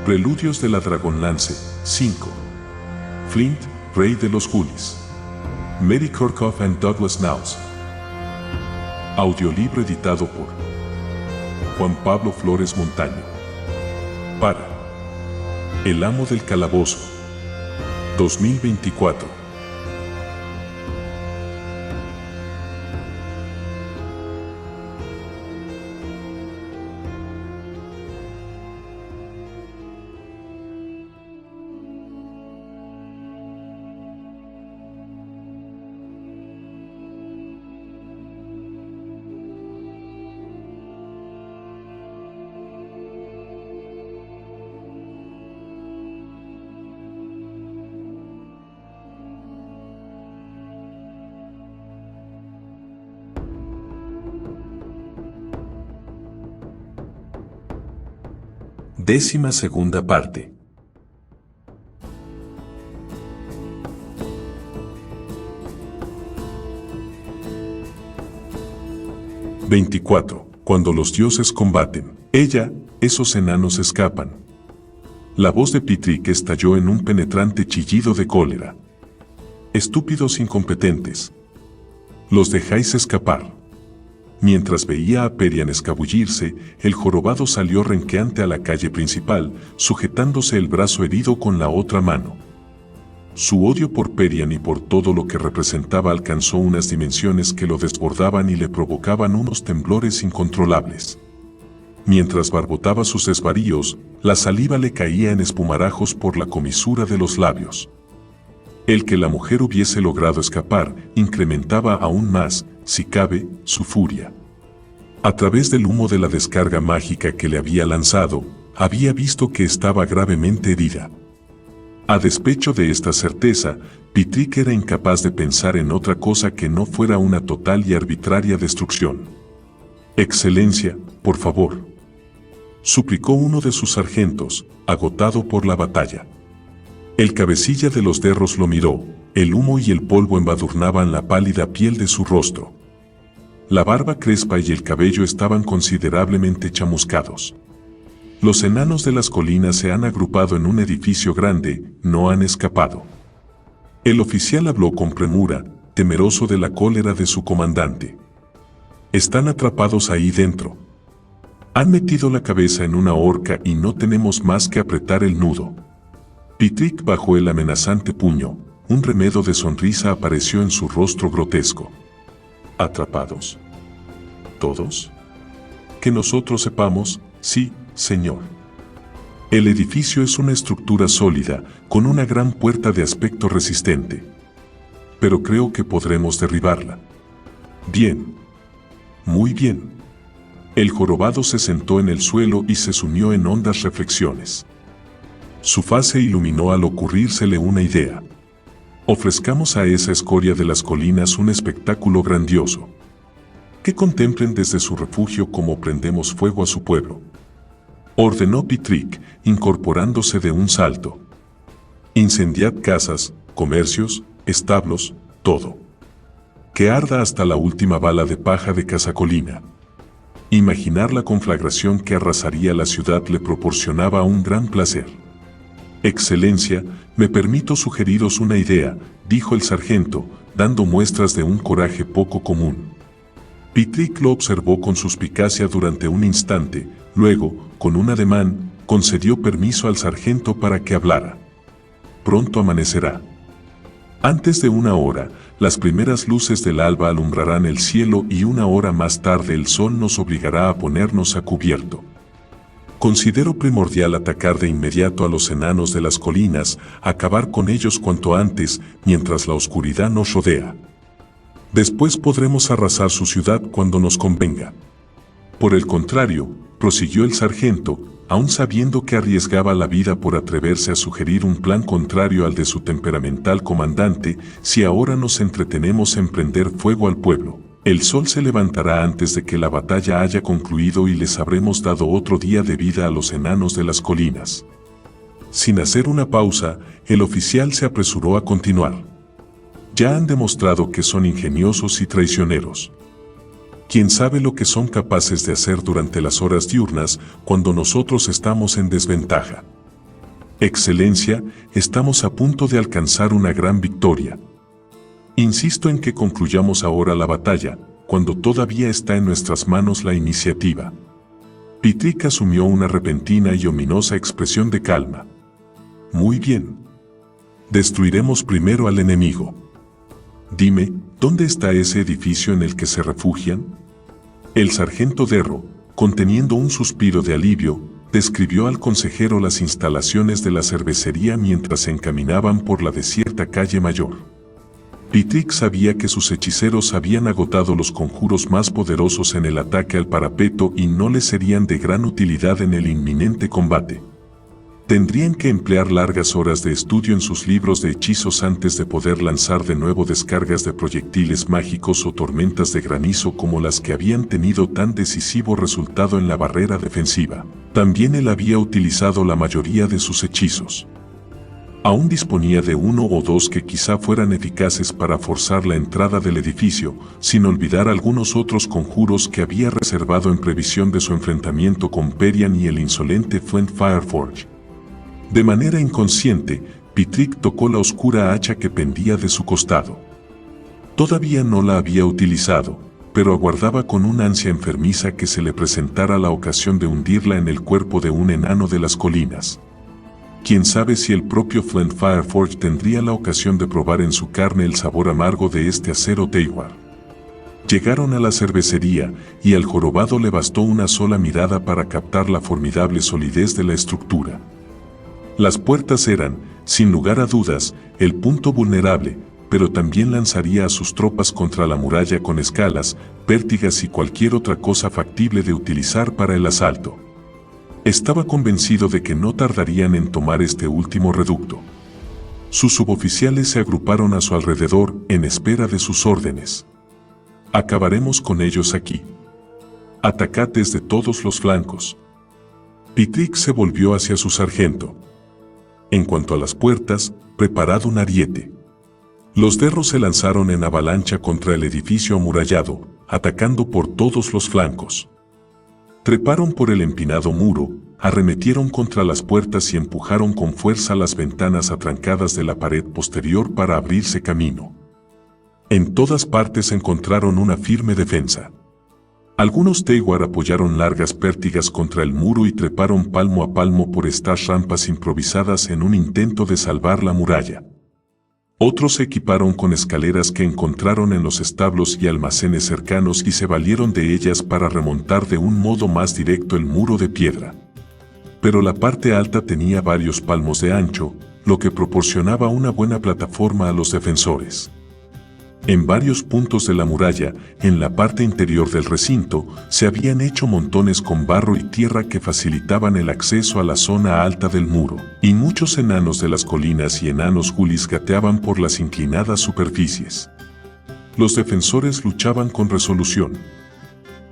Preludios de la Dragonlance, 5. Flint, Rey de los Julis. Mary Kirkhoff and Douglas Knauss. Audiolibro editado por Juan Pablo Flores Montaño. Para El Amo del Calabozo, 2024. Décima segunda parte. Cuando los dioses combaten, esos enanos escapan. La voz de Pitrick estalló en un penetrante chillido de cólera. Estúpidos incompetentes. Los dejáis escapar. Mientras veía a Perian escabullirse, el jorobado salió renqueante a la calle principal, sujetándose el brazo herido con la otra mano. Su odio por Perian y por todo lo que representaba alcanzó unas dimensiones que lo desbordaban y le provocaban unos temblores incontrolables. Mientras barbotaba sus desvaríos, la saliva le caía en espumarajos por la comisura de los labios. El que la mujer hubiese logrado escapar incrementaba aún más, si cabe, su furia. A través del humo de la descarga mágica que le había lanzado, había visto que estaba gravemente herida. A despecho de esta certeza, Pitrick era incapaz de pensar en otra cosa que no fuera una total y arbitraria destrucción. «Excelencia, por favor», suplicó uno de sus sargentos, agotado por la batalla. El cabecilla de los derros lo miró, el humo y el polvo embadurnaban la pálida piel de su rostro. La barba crespa y el cabello estaban considerablemente chamuscados. Los enanos de las colinas se han agrupado en un edificio grande, no han escapado. El oficial habló con premura, temeroso de la cólera de su comandante. Están atrapados ahí dentro. Han metido la cabeza en una horca y no tenemos más que apretar el nudo. Pitrick bajó el amenazante puño, un remedo de sonrisa apareció en su rostro grotesco. ¿Atrapados? ¿Todos? Que nosotros sepamos, sí, señor. El edificio es una estructura sólida, con una gran puerta de aspecto resistente. Pero creo que podremos derribarla. Bien. Muy bien. El jorobado se sentó en el suelo y se sumió en hondas reflexiones. Su faz se iluminó al ocurrírsele una idea. Ofrezcamos a esa escoria de las colinas un espectáculo grandioso. Que contemplen desde su refugio cómo prendemos fuego a su pueblo. Ordenó Pitrick, incorporándose de un salto. Incendiad casas, comercios, establos, todo. Que arda hasta la última bala de paja de Casacolina. Imaginar la conflagración que arrasaría la ciudad le proporcionaba un gran placer. «Excelencia, me permito sugeriros una idea», dijo el sargento, dando muestras de un coraje poco común. Pitrick lo observó con suspicacia durante un instante, luego, con un ademán, concedió permiso al sargento para que hablara. «Pronto amanecerá. Antes de una hora, las primeras luces del alba alumbrarán el cielo y una hora más tarde el sol nos obligará a ponernos a cubierto. Considero primordial atacar de inmediato a los enanos de las colinas, acabar con ellos cuanto antes, mientras la oscuridad nos rodea. Después podremos arrasar su ciudad cuando nos convenga. Por el contrario», prosiguió el sargento, aun sabiendo que arriesgaba la vida por atreverse a sugerir un plan contrario al de su temperamental comandante, «si ahora nos entretenemos en prender fuego al pueblo, el sol se levantará antes de que la batalla haya concluido y les habremos dado otro día de vida a los enanos de las colinas». Sin hacer una pausa, el oficial se apresuró a continuar. «Ya han demostrado que son ingeniosos y traicioneros. ¿Quién sabe lo que son capaces de hacer durante las horas diurnas cuando nosotros estamos en desventaja? Excelencia, estamos a punto de alcanzar una gran victoria. Insisto en que concluyamos ahora la batalla, cuando todavía está en nuestras manos la iniciativa. Pitrick asumió una repentina y ominosa expresión de calma. Muy bien. Destruiremos primero al enemigo. Dime, ¿dónde está ese edificio en el que se refugian? El sargento Derro, conteniendo un suspiro de alivio, describió al consejero las instalaciones de la cervecería mientras se encaminaban por la desierta calle mayor. Pitrick sabía que sus hechiceros habían agotado los conjuros más poderosos en el ataque al parapeto y no les serían de gran utilidad en el inminente combate. Tendrían que emplear largas horas de estudio en sus libros de hechizos antes de poder lanzar de nuevo descargas de proyectiles mágicos o tormentas de granizo como las que habían tenido tan decisivo resultado en la barrera defensiva. También él había utilizado la mayoría de sus hechizos. Aún disponía de uno o dos que quizá fueran eficaces para forzar la entrada del edificio, sin olvidar algunos otros conjuros que había reservado en previsión de su enfrentamiento con Perian y el insolente Flint Fireforge. De manera inconsciente, Pitrick tocó la oscura hacha que pendía de su costado. Todavía no la había utilizado, pero aguardaba con una ansia enfermiza que se le presentara la ocasión de hundirla en el cuerpo de un enano de las colinas. Quién sabe si el propio Flint Fireforge tendría la ocasión de probar en su carne el sabor amargo de este acero Teiwar. Llegaron a la cervecería, y al jorobado le bastó una sola mirada para captar la formidable solidez de la estructura. Las puertas eran, sin lugar a dudas, el punto vulnerable, pero también lanzaría a sus tropas contra la muralla con escalas, pértigas y cualquier otra cosa factible de utilizar para el asalto. Estaba convencido de que no tardarían en tomar este último reducto. Sus suboficiales se agruparon a su alrededor en espera de sus órdenes. Acabaremos con ellos aquí. Atacad desde todos los flancos. Pitrick se volvió hacia su sargento. En cuanto a las puertas, preparad un ariete. Los derros se lanzaron en avalancha contra el edificio amurallado, atacando por todos los flancos. Treparon por el empinado muro, arremetieron contra las puertas y empujaron con fuerza las ventanas atrancadas de la pared posterior para abrirse camino. En todas partes encontraron una firme defensa. Algunos Teiwar apoyaron largas pértigas contra el muro y treparon palmo a palmo por estas rampas improvisadas en un intento de salvar la muralla. Otros se equiparon con escaleras que encontraron en los establos y almacenes cercanos y se valieron de ellas para remontar de un modo más directo el muro de piedra. Pero la parte alta tenía varios palmos de ancho, lo que proporcionaba una buena plataforma a los defensores. En varios puntos de la muralla, en la parte interior del recinto, se habían hecho montones con barro y tierra que facilitaban el acceso a la zona alta del muro, y muchos enanos de las colinas y enanos gulis gateaban por las inclinadas superficies. Los defensores luchaban con resolución.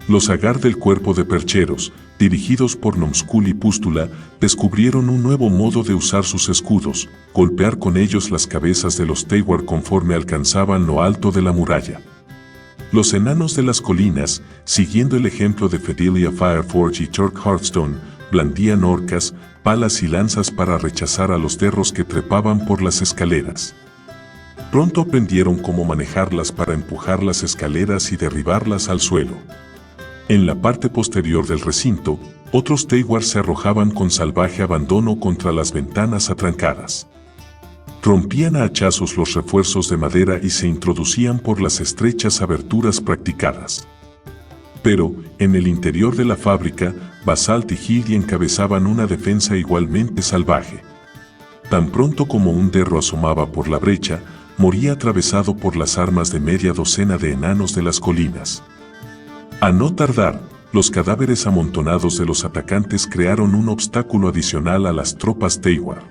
Los Agar del cuerpo de percheros, dirigidos por Nomskul y Pústula, descubrieron un nuevo modo de usar sus escudos, golpear con ellos las cabezas de los Teiwar conforme alcanzaban lo alto de la muralla. Los enanos de las colinas, siguiendo el ejemplo de Fedelia Fireforge y Turk Hearthstone, blandían orcas, palas y lanzas para rechazar a los derros que trepaban por las escaleras. Pronto aprendieron cómo manejarlas para empujar las escaleras y derribarlas al suelo. En la parte posterior del recinto, otros Teiwar se arrojaban con salvaje abandono contra las ventanas atrancadas. Rompían a hachazos los refuerzos de madera y se introducían por las estrechas aberturas practicadas. Pero, en el interior de la fábrica, Basalt y Hildy encabezaban una defensa igualmente salvaje. Tan pronto como un derro asomaba por la brecha, moría atravesado por las armas de media docena de enanos de las colinas. A no tardar, los cadáveres amontonados de los atacantes crearon un obstáculo adicional a las tropas Teiwar.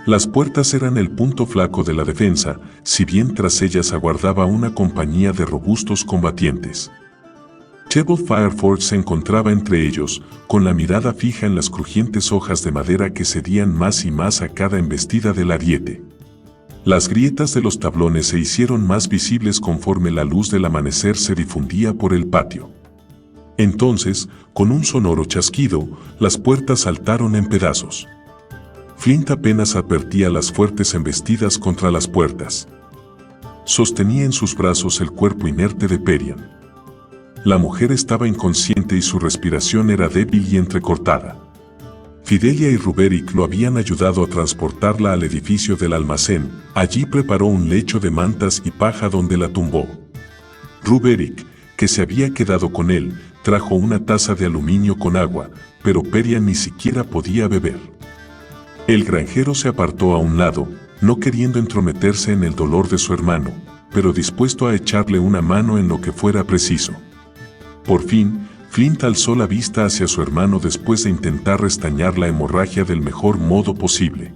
Las puertas eran el punto flaco de la defensa, si bien tras ellas aguardaba una compañía de robustos combatientes. Chebel Fireforge se encontraba entre ellos, con la mirada fija en las crujientes hojas de madera que cedían más y más a cada embestida del ariete. Las grietas de los tablones se hicieron más visibles conforme la luz del amanecer se difundía por el patio. Entonces, con un sonoro chasquido, las puertas saltaron en pedazos. Flint apenas advertía las fuertes embestidas contra las puertas. Sostenía en sus brazos el cuerpo inerte de Perian. La mujer estaba inconsciente y su respiración era débil y entrecortada. Fidelia y Ruberick lo habían ayudado a transportarla al edificio del almacén. Allí preparó un lecho de mantas y paja donde la tumbó. Ruberick, que se había quedado con él, trajo una taza de aluminio con agua, pero Perian ni siquiera podía beber. El granjero se apartó a un lado, no queriendo entrometerse en el dolor de su hermano, pero dispuesto a echarle una mano en lo que fuera preciso. Por fin, Flint alzó la vista hacia su hermano después de intentar restañar la hemorragia del mejor modo posible.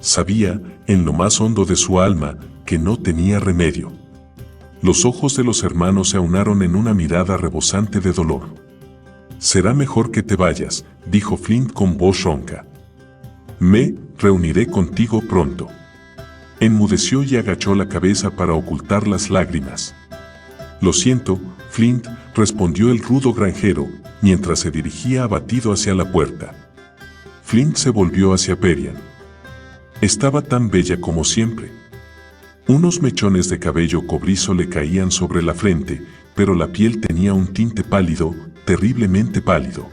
Sabía, en lo más hondo de su alma, que no tenía remedio. Los ojos de los hermanos se aunaron en una mirada rebosante de dolor. «Será mejor que te vayas», dijo Flint con voz ronca. «Me reuniré contigo pronto». Enmudeció y agachó la cabeza para ocultar las lágrimas. «Lo siento, Flint», respondió el rudo granjero, mientras se dirigía abatido hacia la puerta. Flint se volvió hacia Perian. Estaba tan bella como siempre. Unos mechones de cabello cobrizo le caían sobre la frente, pero la piel tenía un tinte pálido, terriblemente pálido.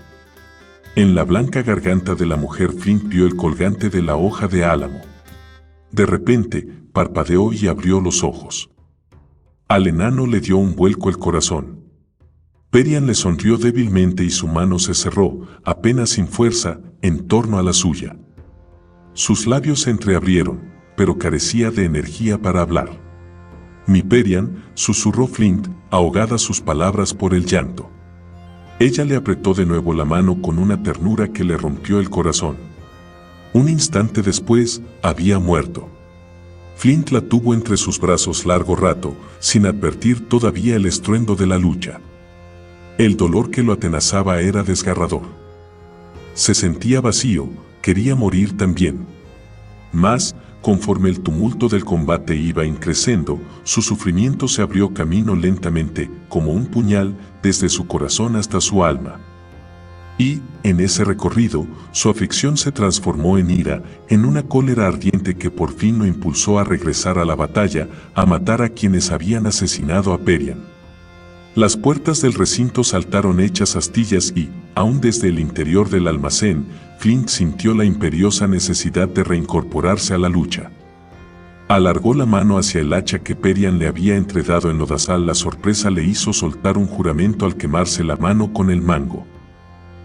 En la blanca garganta de la mujer Flint vio el colgante de la hoja de álamo. De repente, parpadeó y abrió los ojos. Al enano le dio un vuelco el corazón. Perian le sonrió débilmente y su mano se cerró, apenas sin fuerza, en torno a la suya. Sus labios se entreabrieron, pero carecía de energía para hablar. «Mi Perian», susurró Flint, ahogadas sus palabras por el llanto. Ella le apretó de nuevo la mano con una ternura que le rompió el corazón. Un instante después, había muerto. Flint la tuvo entre sus brazos largo rato, sin advertir todavía el estruendo de la lucha. El dolor que lo atenazaba era desgarrador. Se sentía vacío, quería morir también. Mas, conforme el tumulto del combate iba increciendo, su sufrimiento se abrió camino lentamente, como un puñal, desde su corazón hasta su alma. Y, en ese recorrido, su aflicción se transformó en ira, en una cólera ardiente que por fin lo impulsó a regresar a la batalla, a matar a quienes habían asesinado a Perian. Las puertas del recinto saltaron hechas astillas y, aún desde el interior del almacén, Flint sintió la imperiosa necesidad de reincorporarse a la lucha. Alargó la mano hacia el hacha que Perian le había entregado en lodazal. La sorpresa le hizo soltar un juramento al quemarse la mano con el mango.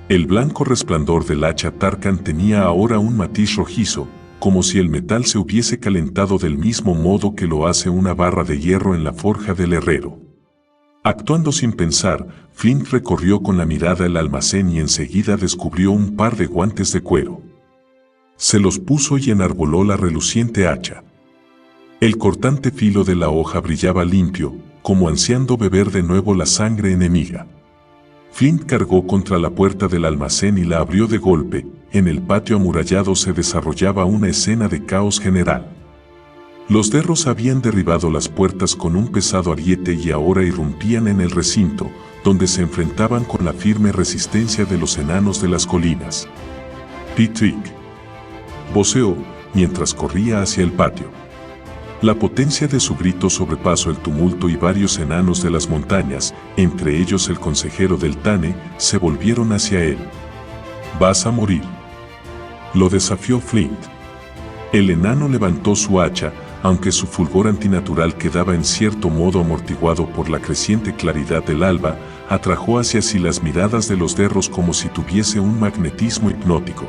El blanco resplandor del hacha Tarkan tenía ahora un matiz rojizo, como si el metal se hubiese calentado del mismo modo que lo hace una barra de hierro en la forja del herrero. Actuando sin pensar, Flint recorrió con la mirada el almacén y enseguida descubrió un par de guantes de cuero. Se los puso y enarboló la reluciente hacha. El cortante filo de la hoja brillaba limpio, como ansiando beber de nuevo la sangre enemiga. Flint cargó contra la puerta del almacén y la abrió de golpe. En el patio amurallado se desarrollaba una escena de caos general. Los derros habían derribado las puertas con un pesado ariete y ahora irrumpían en el recinto, donde se enfrentaban con la firme resistencia de los enanos de las colinas. Pitrick voceó mientras corría hacia el patio. La potencia de su grito sobrepasó el tumulto y varios enanos de las montañas, entre ellos el consejero del Tane, se volvieron hacia él. «Vas a morir», lo desafió Flint. El enano levantó su hacha, aunque su fulgor antinatural quedaba en cierto modo amortiguado por la creciente claridad del alba, atrajo hacia sí las miradas de los derros como si tuviese un magnetismo hipnótico.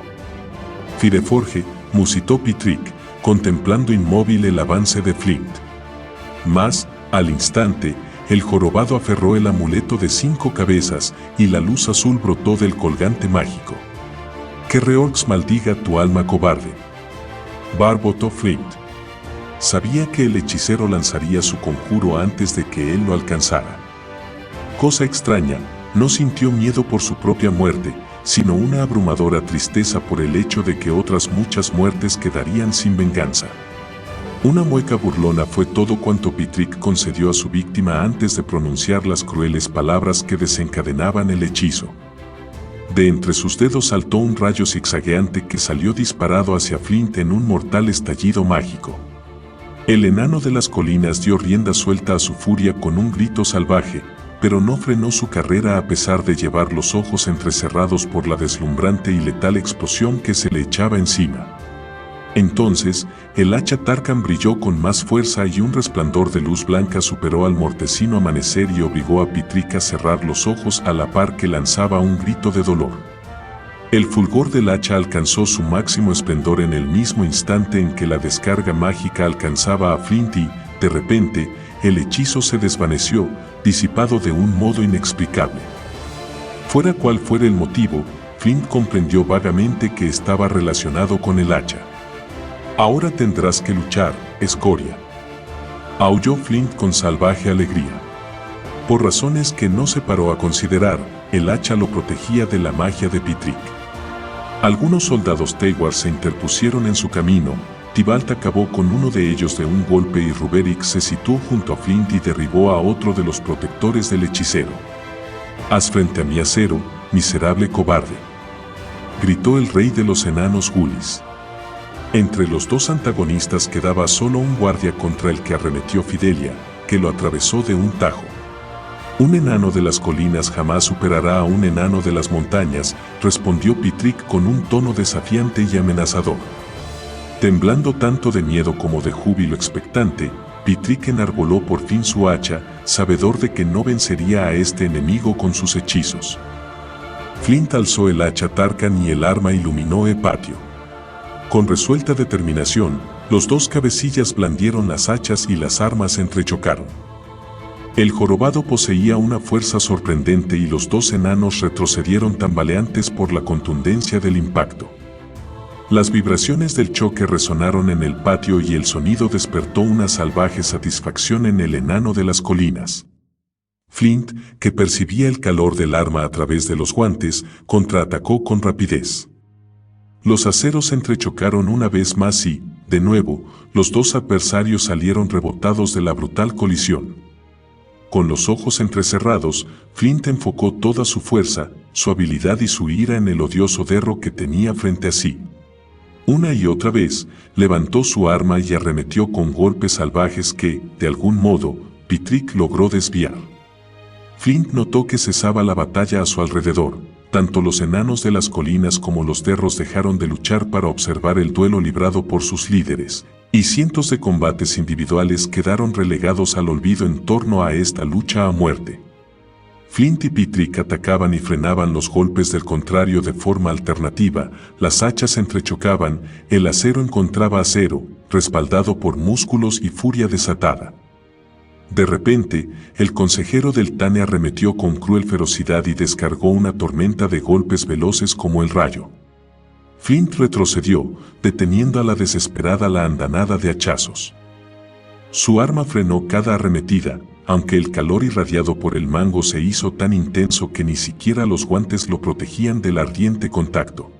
«Fireforge», musitó Pitrick, contemplando inmóvil el avance de Flint. Mas, al instante, el jorobado aferró el amuleto de 5 cabezas y la luz azul brotó del colgante mágico. «Que Reorx maldiga tu alma cobarde», barbotó Flint. Sabía que el hechicero lanzaría su conjuro antes de que él lo alcanzara. Cosa extraña, no sintió miedo por su propia muerte, sino una abrumadora tristeza por el hecho de que otras muchas muertes quedarían sin venganza. Una mueca burlona fue todo cuanto Pitrick concedió a su víctima antes de pronunciar las crueles palabras que desencadenaban el hechizo. De entre sus dedos saltó un rayo zigzagueante que salió disparado hacia Flint en un mortal estallido mágico. El enano de las colinas dio rienda suelta a su furia con un grito salvaje, pero no frenó su carrera a pesar de llevar los ojos entrecerrados por la deslumbrante y letal explosión que se le echaba encima. Entonces, el hacha Tarkan brilló con más fuerza y un resplandor de luz blanca superó al mortecino amanecer y obligó a Pitrick a cerrar los ojos a la par que lanzaba un grito de dolor. El fulgor del hacha alcanzó su máximo esplendor en el mismo instante en que la descarga mágica alcanzaba a Flint y, de repente, el hechizo se desvaneció, disipado de un modo inexplicable. Fuera cual fuera el motivo, Flint comprendió vagamente que estaba relacionado con el hacha. «Ahora tendrás que luchar, escoria», aulló Flint con salvaje alegría. Por razones que no se paró a considerar, el hacha lo protegía de la magia de Pitrick. Algunos soldados Teiwar se interpusieron en su camino. Tibalt acabó con uno de ellos de un golpe y Ruberick se situó junto a Flint y derribó a otro de los protectores del hechicero. «Haz frente a mi acero, miserable cobarde», gritó el rey de los enanos Gulis. Entre los dos antagonistas quedaba solo un guardia contra el que arremetió Fidelia, que lo atravesó de un tajo. «Un enano de las colinas jamás superará a un enano de las montañas», respondió Pitrick con un tono desafiante y amenazador. Temblando tanto de miedo como de júbilo expectante, Pitrick enarboló por fin su hacha, sabedor de que no vencería a este enemigo con sus hechizos. Flint alzó el hacha Tarkan y el arma iluminó el patio. Con resuelta determinación, los dos cabecillas blandieron las hachas y las armas entrechocaron. El jorobado poseía una fuerza sorprendente y los dos enanos retrocedieron tambaleantes por la contundencia del impacto. Las vibraciones del choque resonaron en el patio y el sonido despertó una salvaje satisfacción en el enano de las colinas. Flint, que percibía el calor del arma a través de los guantes, contraatacó con rapidez. Los aceros entrechocaron una vez más y, de nuevo, los dos adversarios salieron rebotados de la brutal colisión. Con los ojos entrecerrados, Flint enfocó toda su fuerza, su habilidad y su ira en el odioso derro que tenía frente a sí. Una y otra vez, levantó su arma y arremetió con golpes salvajes que, de algún modo, Pitrick logró desviar. Flint notó que cesaba la batalla a su alrededor. Tanto los enanos de las colinas como los derros dejaron de luchar para observar el duelo librado por sus líderes, y cientos de combates individuales quedaron relegados al olvido en torno a esta lucha a muerte. Flint y Pitrick atacaban y frenaban los golpes del contrario de forma alternativa, las hachas entrechocaban, el acero encontraba acero, respaldado por músculos y furia desatada. De repente, el consejero del Tane arremetió con cruel ferocidad y descargó una tormenta de golpes veloces como el rayo. Flint retrocedió, deteniendo a la desesperada la andanada de hachazos. Su arma frenó cada arremetida, aunque el calor irradiado por el mango se hizo tan intenso que ni siquiera los guantes lo protegían del ardiente contacto.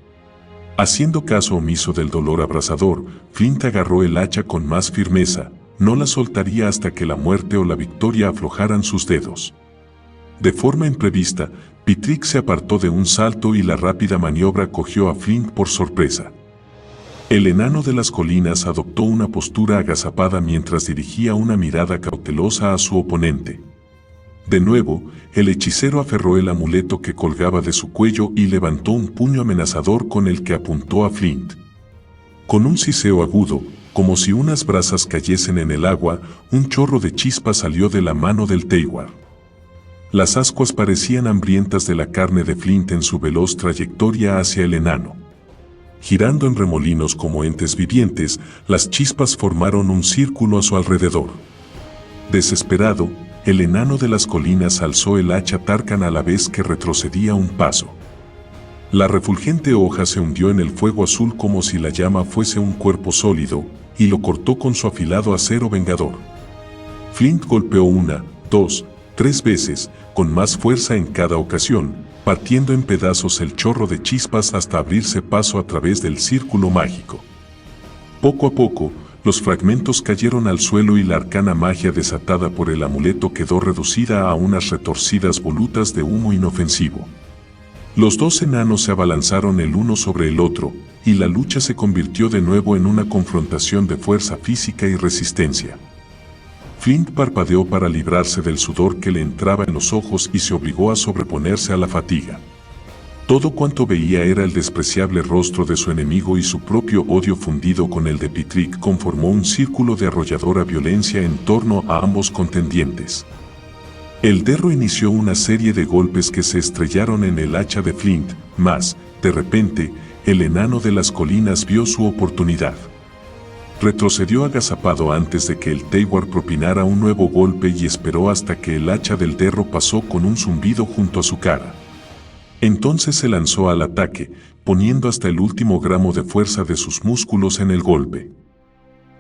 Haciendo caso omiso del dolor abrasador, Flint agarró el hacha con más firmeza. No la soltaría hasta que la muerte o la victoria aflojaran sus dedos. De forma imprevista, Pitrick se apartó de un salto y la rápida maniobra cogió a Flint por sorpresa. El enano de las colinas adoptó una postura agazapada mientras dirigía una mirada cautelosa a su oponente. De nuevo, el hechicero aferró el amuleto que colgaba de su cuello y levantó un puño amenazador con el que apuntó a Flint. Con un siseo agudo, como si unas brasas cayesen en el agua, un chorro de chispa salió de la mano del Teiwar. Las ascuas parecían hambrientas de la carne de Flint en su veloz trayectoria hacia el enano. Girando en remolinos como entes vivientes, las chispas formaron un círculo a su alrededor. Desesperado, el enano de las colinas alzó el hacha Tarkan a la vez que retrocedía un paso. La refulgente hoja se hundió en el fuego azul como si la llama fuese un cuerpo sólido, y lo cortó con su afilado acero vengador. Flint golpeó una, dos, tres veces, con más fuerza en cada ocasión, partiendo en pedazos el chorro de chispas hasta abrirse paso a través del círculo mágico. Poco a poco, los fragmentos cayeron al suelo y la arcana magia desatada por el amuleto quedó reducida a unas retorcidas volutas de humo inofensivo. Los dos enanos se abalanzaron el uno sobre el otro, y la lucha se convirtió de nuevo en una confrontación de fuerza física y resistencia. Flint parpadeó para librarse del sudor que le entraba en los ojos y se obligó a sobreponerse a la fatiga. Todo cuanto veía era el despreciable rostro de su enemigo y su propio odio fundido con el de Pitrick conformó un círculo de arrolladora violencia en torno a ambos contendientes. El Derro inició una serie de golpes que se estrellaron en el hacha de Flint, mas, de repente, el enano de las colinas vio su oportunidad. Retrocedió agazapado antes de que el Teiwar propinara un nuevo golpe y esperó hasta que el hacha del Derro pasó con un zumbido junto a su cara. Entonces se lanzó al ataque, poniendo hasta el último gramo de fuerza de sus músculos en el golpe.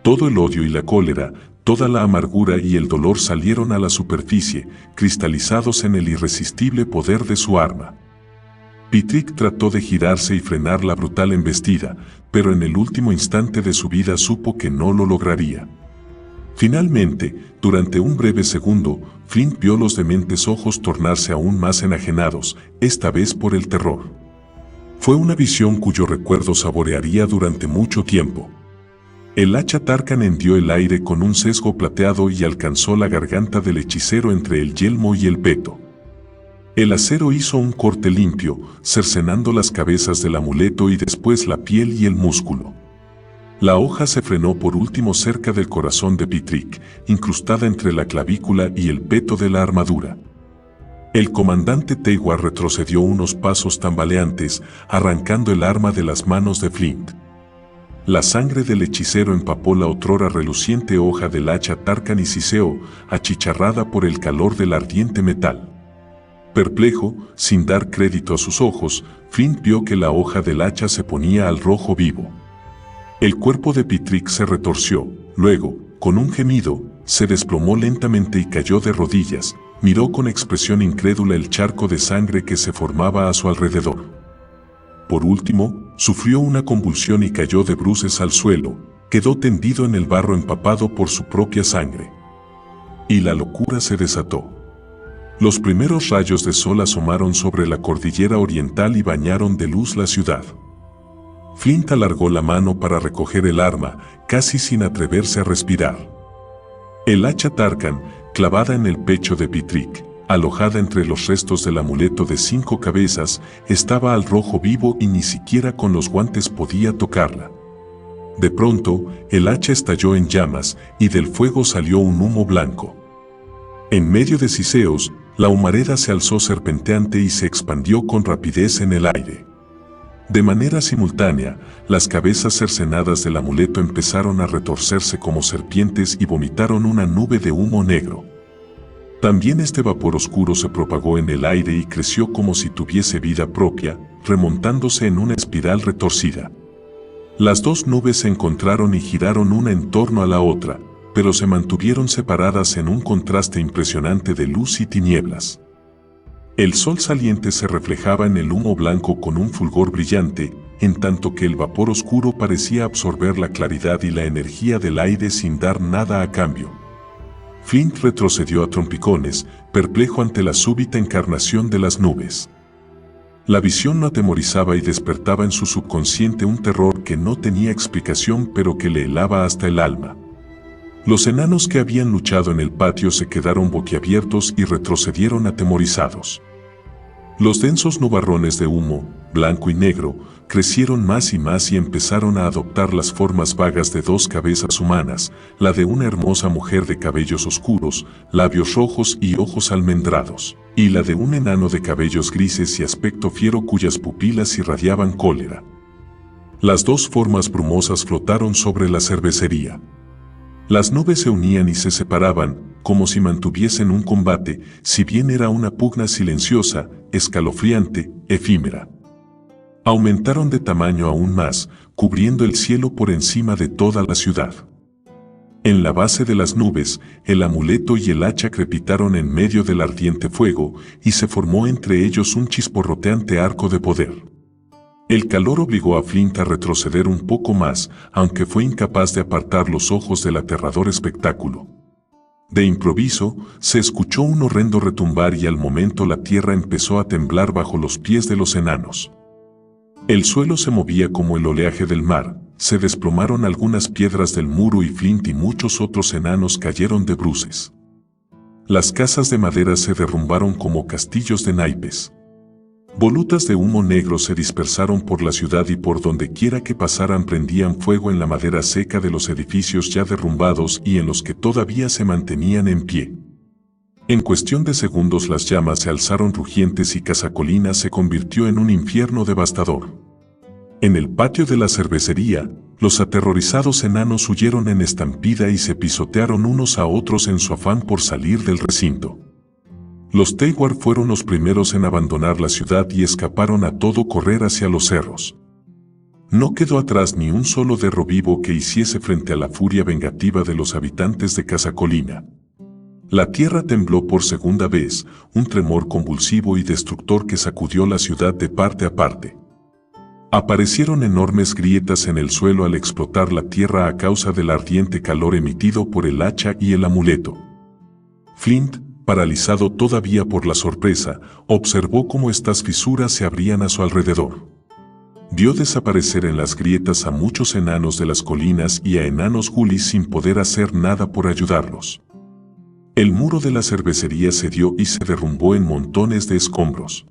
Todo el odio y la cólera, toda la amargura y el dolor salieron a la superficie, cristalizados en el irresistible poder de su arma. Pitrick trató de girarse y frenar la brutal embestida, pero en el último instante de su vida supo que no lo lograría. Finalmente, durante un breve segundo, Flint vio los dementes ojos tornarse aún más enajenados, esta vez por el terror. Fue una visión cuyo recuerdo saborearía durante mucho tiempo. El hacha Tarkan hendió el aire con un sesgo plateado y alcanzó la garganta del hechicero entre el yelmo y el peto. El acero hizo un corte limpio, cercenando las cabezas del amuleto y después la piel y el músculo. La hoja se frenó por último cerca del corazón de Pitrick, incrustada entre la clavícula y el peto de la armadura. El comandante Teiwar retrocedió unos pasos tambaleantes, arrancando el arma de las manos de Flint. La sangre del hechicero empapó la otrora reluciente hoja del hacha Tarkan y siseó, achicharrada por el calor del ardiente metal. Perplejo, sin dar crédito a sus ojos, Flint vio que la hoja del hacha se ponía al rojo vivo. El cuerpo de Pitrick se retorció, luego, con un gemido, se desplomó lentamente y cayó de rodillas, miró con expresión incrédula el charco de sangre que se formaba a su alrededor. Por último, sufrió una convulsión y cayó de bruces al suelo, quedó tendido en el barro empapado por su propia sangre. Y la locura se desató. Los primeros rayos de sol asomaron sobre la cordillera oriental y bañaron de luz la ciudad. Flint alargó la mano para recoger el arma, casi sin atreverse a respirar. El hacha Tarkan, clavada en el pecho de Pitrick, alojada entre los restos del amuleto de 5 cabezas, estaba al rojo vivo y ni siquiera con los guantes podía tocarla. De pronto, el hacha estalló en llamas y del fuego salió un humo blanco. En medio de siseos, la humareda se alzó serpenteante y se expandió con rapidez en el aire. De manera simultánea, las cabezas cercenadas del amuleto empezaron a retorcerse como serpientes y vomitaron una nube de humo negro. También este vapor oscuro se propagó en el aire y creció como si tuviese vida propia, remontándose en una espiral retorcida. Las dos nubes se encontraron y giraron una en torno a la otra, pero se mantuvieron separadas en un contraste impresionante de luz y tinieblas. El sol saliente se reflejaba en el humo blanco con un fulgor brillante, en tanto que el vapor oscuro parecía absorber la claridad y la energía del aire sin dar nada a cambio. Flint retrocedió a trompicones, perplejo ante la súbita encarnación de las nubes. La visión lo atemorizaba y despertaba en su subconsciente un terror que no tenía explicación pero que le helaba hasta el alma. Los enanos que habían luchado en el patio se quedaron boquiabiertos y retrocedieron atemorizados. Los densos nubarrones de humo, blanco y negro, crecieron más y empezaron a adoptar las formas vagas de 2 cabezas humanas, la de una hermosa mujer de cabellos oscuros, labios rojos y ojos almendrados, y la de un enano de cabellos grises y aspecto fiero cuyas pupilas irradiaban cólera. Las 2 formas brumosas flotaron sobre la cervecería. Las nubes se unían y se separaban, como si mantuviesen un combate, si bien era una pugna silenciosa, escalofriante, efímera. Aumentaron de tamaño aún más, cubriendo el cielo por encima de toda la ciudad. En la base de las nubes, el amuleto y el hacha crepitaron en medio del ardiente fuego, y se formó entre ellos un chisporroteante arco de poder. El calor obligó a Flint a retroceder un poco más, aunque fue incapaz de apartar los ojos del aterrador espectáculo. De improviso, se escuchó un horrendo retumbar y al momento la tierra empezó a temblar bajo los pies de los enanos. El suelo se movía como el oleaje del mar, se desplomaron algunas piedras del muro y Flint y muchos otros enanos cayeron de bruces. Las casas de madera se derrumbaron como castillos de naipes. Volutas de humo negro se dispersaron por la ciudad y por donde quiera que pasaran prendían fuego en la madera seca de los edificios ya derrumbados y en los que todavía se mantenían en pie. En cuestión de segundos las llamas se alzaron rugientes y Casacolina se convirtió en un infierno devastador. En el patio de la cervecería, los aterrorizados enanos huyeron en estampida y se pisotearon unos a otros en su afán por salir del recinto. Los Teiwar fueron los primeros en abandonar la ciudad y escaparon a todo correr hacia los cerros. No quedó atrás ni un solo derro vivo que hiciese frente a la furia vengativa de los habitantes de Casacolina. La tierra tembló por segunda vez, un tremor convulsivo y destructor que sacudió la ciudad de parte a parte. Aparecieron enormes grietas en el suelo al explotar la tierra a causa del ardiente calor emitido por el hacha y el amuleto. Flint, paralizado todavía por la sorpresa, observó cómo estas fisuras se abrían a su alrededor. Vio desaparecer en las grietas a muchos enanos de las colinas y a enanos gulis sin poder hacer nada por ayudarlos. El muro de la cervecería cedió y se derrumbó en montones de escombros.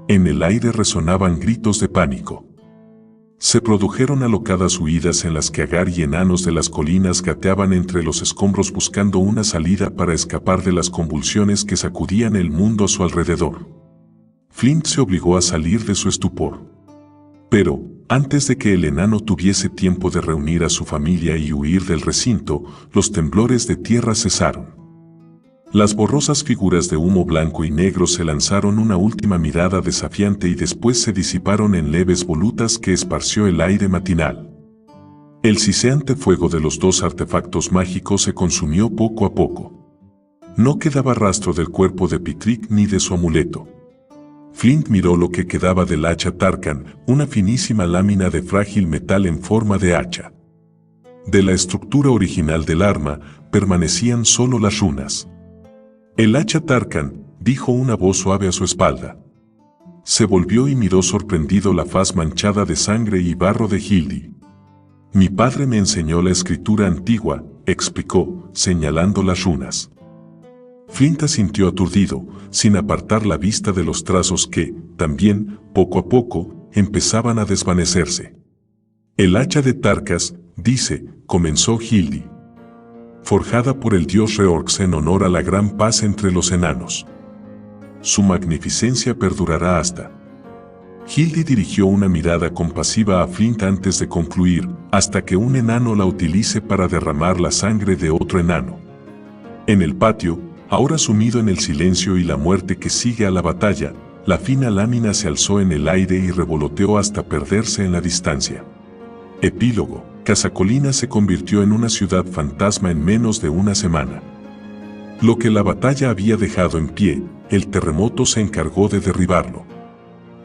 En el aire resonaban gritos de pánico. Se produjeron alocadas huidas en las que Agar y enanos de las colinas gateaban entre los escombros buscando una salida para escapar de las convulsiones que sacudían el mundo a su alrededor. Flint se obligó a salir de su estupor. Pero, antes de que el enano tuviese tiempo de reunir a su familia y huir del recinto, los temblores de tierra cesaron. Las borrosas figuras de humo blanco y negro se lanzaron una última mirada desafiante y después se disiparon en leves volutas que esparció el aire matinal. El siseante fuego de los dos artefactos mágicos se consumió poco a poco. No quedaba rastro del cuerpo de Pitrick ni de su amuleto. Flint miró lo que quedaba del hacha Tarkan, una finísima lámina de frágil metal en forma de hacha. De la estructura original del arma, permanecían solo las runas. El hacha Tarkan, dijo una voz suave a su espalda. Se volvió y miró sorprendido la faz manchada de sangre y barro de Hildy. Mi padre me enseñó la escritura antigua, explicó, señalando las runas. Flint asintió aturdido, sin apartar la vista de los trazos que, también, poco a poco, empezaban a desvanecerse. El hacha de Tarkas, dice, comenzó Hildy. Forjada por el dios Reorx en honor a la gran paz entre los enanos. Su magnificencia perdurará hasta. Hildy dirigió una mirada compasiva a Flint antes de concluir, hasta que un enano la utilice para derramar la sangre de otro enano. En el patio, ahora sumido en el silencio y la muerte que sigue a la batalla, la fina lámina se alzó en el aire y revoloteó hasta perderse en la distancia. Epílogo. Casacolina se convirtió en una ciudad fantasma en menos de una semana. Lo que la batalla había dejado en pie, el terremoto se encargó de derribarlo.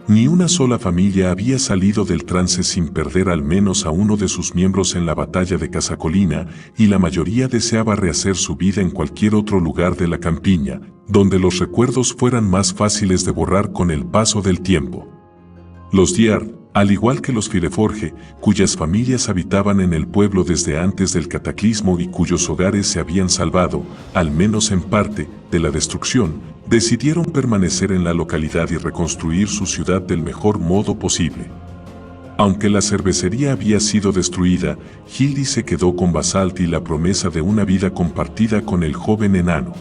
Ni una sola familia había salido del trance sin perder al menos a uno de sus miembros en la batalla de Casacolina, y la mayoría deseaba rehacer su vida en cualquier otro lugar de la campiña, donde los recuerdos fueran más fáciles de borrar con el paso del tiempo. Los Diar, al igual que los Fireforge, cuyas familias habitaban en el pueblo desde antes del cataclismo y cuyos hogares se habían salvado, al menos en parte, de la destrucción, decidieron permanecer en la localidad y reconstruir su ciudad del mejor modo posible. Aunque la cervecería había sido destruida, Hildy se quedó con Basalt y la promesa de una vida compartida con el joven enano.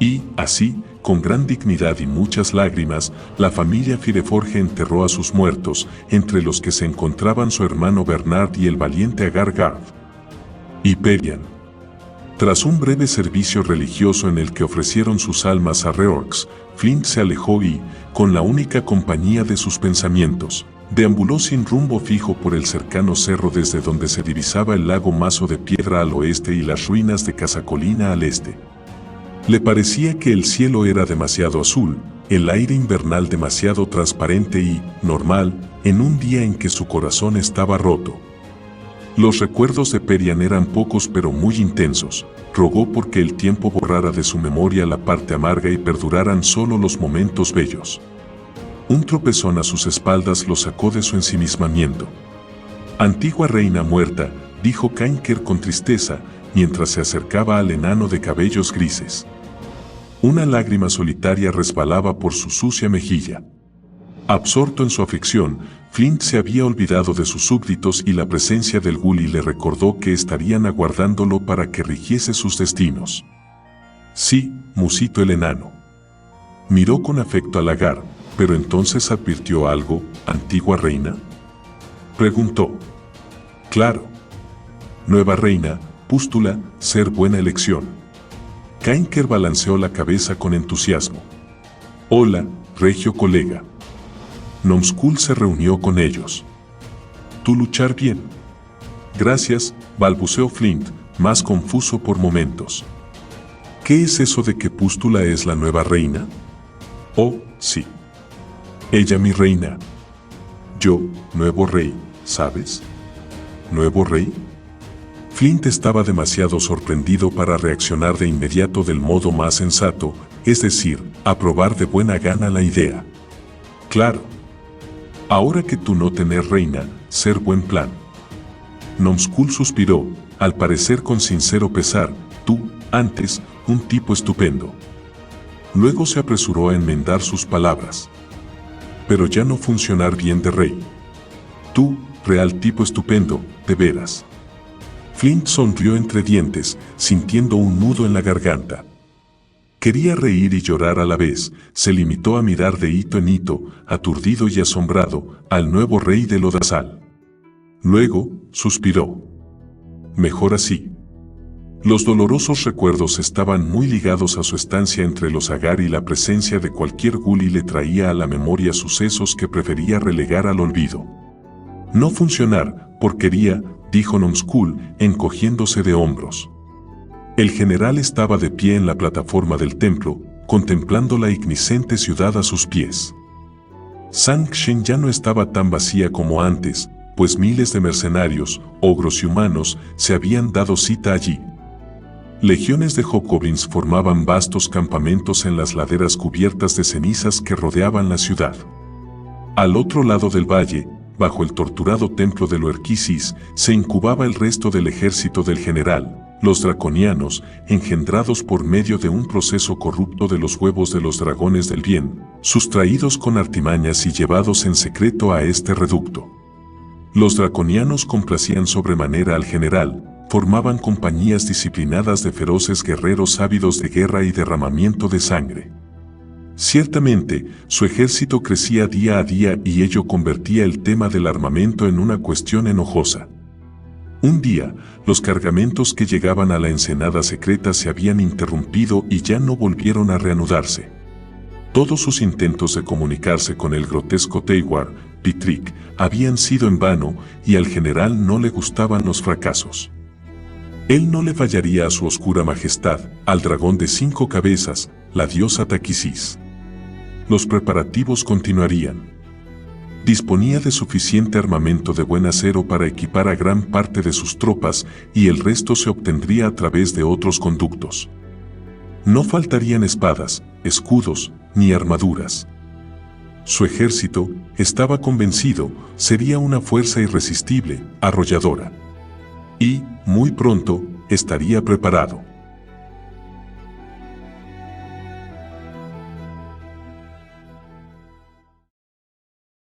Y, así, con gran dignidad y muchas lágrimas, la familia Fireforge enterró a sus muertos, entre los que se encontraban su hermano Bernard y el valiente Agar Garth. Hyperion. Tras un breve servicio religioso en el que ofrecieron sus almas a Reorx, Flint se alejó y, con la única compañía de sus pensamientos, deambuló sin rumbo fijo por el cercano cerro desde donde se divisaba el lago Mazo de Piedra al oeste y las ruinas de Casacolina al este. Le parecía que el cielo era demasiado azul, el aire invernal demasiado transparente y, normal, en un día en que su corazón estaba roto. Los recuerdos de Perian eran pocos pero muy intensos. Rogó porque el tiempo borrara de su memoria la parte amarga y perduraran solo los momentos bellos. Un tropezón a sus espaldas lo sacó de su ensimismamiento. «Antigua reina muerta», dijo Kainker con tristeza, mientras se acercaba al enano de cabellos grises. Una lágrima solitaria resbalaba por su sucia mejilla. Absorto en su aflicción, Flint se había olvidado de sus súbditos y la presencia del Gully le recordó que estarían aguardándolo para que rigiese sus destinos. «Sí», musitó el enano. Miró con afecto a Lagar, pero entonces advirtió algo. «¿Antigua reina?», preguntó. «Claro. Nueva reina, pústula, ser buena elección». Kainker balanceó la cabeza con entusiasmo. «Hola, regio colega». Nomskull se reunió con ellos. «¿Tú luchar bien?». «Gracias», balbuceó Flint, más confuso por momentos. «¿Qué es eso de que Pústula es la nueva reina?». «Oh, sí. Ella mi reina. Yo, nuevo rey, ¿sabes?». «¿Nuevo rey?». Flint estaba demasiado sorprendido para reaccionar de inmediato del modo más sensato, es decir, aprobar de buena gana la idea. «Claro. Ahora que tú no tenés reina, ser buen plan». Nomskull suspiró, al parecer con sincero pesar. «Tú, antes, un tipo estupendo». Luego se apresuró a enmendar sus palabras. «Pero ya no funcionar bien de rey. Tú, real tipo estupendo, de veras». Flint sonrió entre dientes, sintiendo un nudo en la garganta. Quería reír y llorar a la vez. Se limitó a mirar de hito en hito, aturdido y asombrado, al nuevo rey de Lodazal. Luego, suspiró. «Mejor así». Los dolorosos recuerdos estaban muy ligados a su estancia entre los Agar y la presencia de cualquier Gully le traía a la memoria sucesos que prefería relegar al olvido. «No funcionar, porquería», dijo Nomskull, encogiéndose de hombros. El general estaba de pie en la plataforma del templo, contemplando la igniscente ciudad a sus pies. Sangshen ya no estaba tan vacía como antes, pues miles de mercenarios, ogros y humanos, se habían dado cita allí. Legiones de hobgoblins formaban vastos campamentos en las laderas cubiertas de cenizas que rodeaban la ciudad. Al otro lado del valle, bajo el torturado templo de Loerquisis, se incubaba el resto del ejército del general, los draconianos, engendrados por medio de un proceso corrupto de los huevos de los dragones del bien, sustraídos con artimañas y llevados en secreto a este reducto. Los draconianos complacían sobremanera al general, formaban compañías disciplinadas de feroces guerreros ávidos de guerra y derramamiento de sangre. Ciertamente, su ejército crecía día a día y ello convertía el tema del armamento en una cuestión enojosa. Un día, los cargamentos que llegaban a la ensenada secreta se habían interrumpido y ya no volvieron a reanudarse. Todos sus intentos de comunicarse con el grotesco Teiwar, Pitrick, habían sido en vano y al general no le gustaban los fracasos. Él no le fallaría a su oscura majestad, al dragón de 5 cabezas, la diosa Taquisis. Los preparativos continuarían. Disponía de suficiente armamento de buen acero para equipar a gran parte de sus tropas y el resto se obtendría a través de otros conductos. No faltarían espadas, escudos, ni armaduras. Su ejército, estaba convencido, sería una fuerza irresistible, arrolladora. Y, muy pronto, estaría preparado.